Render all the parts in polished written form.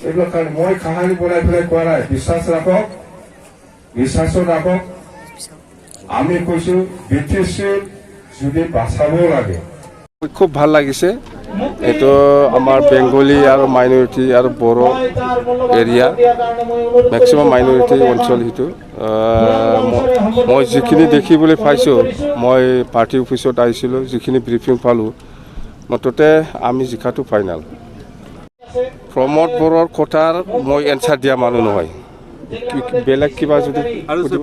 এইবিলাক কাৰণে মই কাহানী বনাই পেলাই কোৱা নাই, বিশ্বাস ৰাখক, বিশ্বাসত ৰাখক। আমি কৈছো ব্ৰিটিছক যদি বাঁচাব লাগে। খুব ভাল লাগিছে। এইটো আমাৰ বেংগলী আৰু মাইনৰিটি আৰু বড়ো এৰিয়া, মেক্সিমাম মাইনৰিটি অঞ্চল। সেইটো মই যিখিনি দেখিবলৈ পাইছোঁ, মই পাৰ্টি অফিচত আহিছিলোঁ, যিখিনি ব্ৰিফিং পালোঁ, মুঠতে আমি জিকাটো ফাইনেল। প্ৰমোদ বড়োৰ কথাৰ মই এনচাৰ দিয়া মানুহ নহয়। বেলেগ কিবা যদি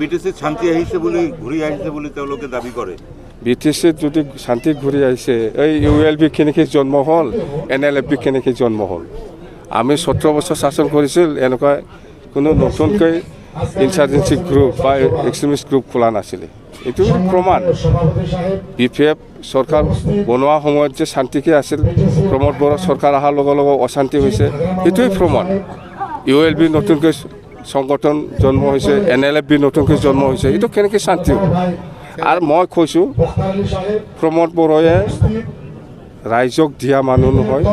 ব্ৰিটিছত শান্তি আহিছে বুলি ঘূৰি আহিছে বুলি তেওঁলোকে দাবী কৰে। ব্ৰিটিছত যদি শান্তি ঘূৰি আহিছে, এই ULP কেনেকৈ জন্ম হ'ল, NLF কেনেকৈ জন্ম হ'ল? আমি 17 বছৰ শাসন কৰিছিল, এনেকুৱা কোনো নতুনকৈ ইনচাৰ্জেঞ্চি গ্ৰুপ বা এক্সট্ৰিমিষ্ট গ্ৰুপ খোলা নাছিলে। এইটো প্ৰমাণ। BPF চৰকাৰ বনোৱা সময়ত যে শান্তিকে আছিল, প্ৰমোদ বড়ো চৰকাৰ অহাৰ লগে লগে অশান্তি হৈছে, সেইটোৱে প্ৰমাণ। ULP নতুনকৈ সংগঠন জন্ম হৈছে, NLF নতুনকৈ জন্ম হৈছে, এইটো কেনেকৈ শান্তি হ'ব? আৰু মই কৈছোঁ, প্ৰমোদ বড়োৱে ৰাইজক দিয়া মানুহ নহয়,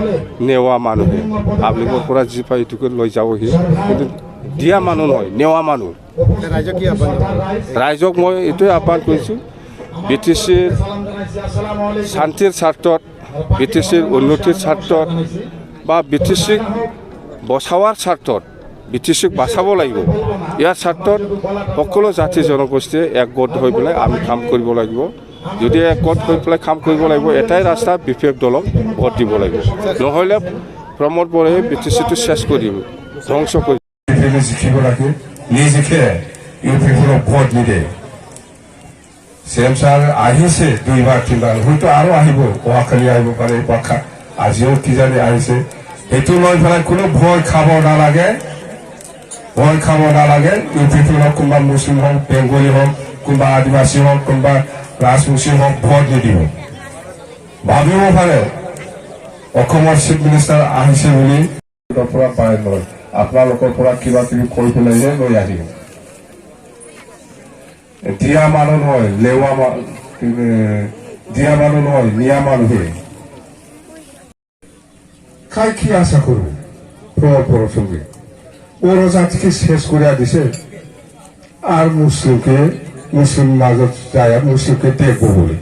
নেওয়া মানুহে। পাব্লিকৰ পৰা যি পায় এইটোকে লৈ যাবহি, কিন্তু দিয়া মানুহ নহয়, নেওয়া মানুহ। ৰাইজক মই এইটোৱে আহ্বান কৰিছোঁ, BTCৰ শান্তিৰ স্বাৰ্থত, BTCৰ উন্নতিৰ স্বাৰ্থত বা BTCক বচাৱাৰ স্বাৰ্থত, BTCক বাচাব লাগিব। ইয়াৰ স্বাৰ্থত সকলো জাতি জনগোষ্ঠীয়ে একগোট হৈ পেলাই আমি কাম কৰিব লাগিব। যদি একগোট হৈ পেলাই কাম কৰিব লাগিব, এটাই ৰাস্তা, BPF দলক ভোট দিব লাগিব। নহ'লে প্ৰমোদ বড়োৱে BTCটো চেছ কৰি দিব, ধ্বংস কৰি জিকিব লাগে। নিজিকে UPFক ভোট নিদিয়ে। CM ছাৰ আহিছে 2বাৰ 3বাৰ, হয়তো আৰু আহিব, অহাকালি আহিব পাৰে, আজিও কিজানি আহিছে। সেইটো লৈ পেলাই কোনো ভয় খাব নালাগে, ভয় খাব নালাগে। UPF কোনোবা মুছলিম হওক, বেংগলী হওক, কোনোবা আদিবাসী হওক, কোনোবা ৰাজবংশী হওক, ভোট নিদিব। ভাবিব পাৰে অসমৰ চিফ মিনিষ্টাৰ আহিছে বুলি পৰা পাই লয়, আপোনালোকৰ পৰা কিবা কিবি কৈ পেলাইহে লৈ আহিব। দিয়া মানুহ নহয়, দিয়া মানুহ নহয়, নিয়া মানুহে। খাই কি আশা করব? প্রমোদ সঙ্গে ওরা জাতিকে শেষ করে দিছে, আর মুসলিম মাজত যায় মুসলিমকে দেখবো বলে।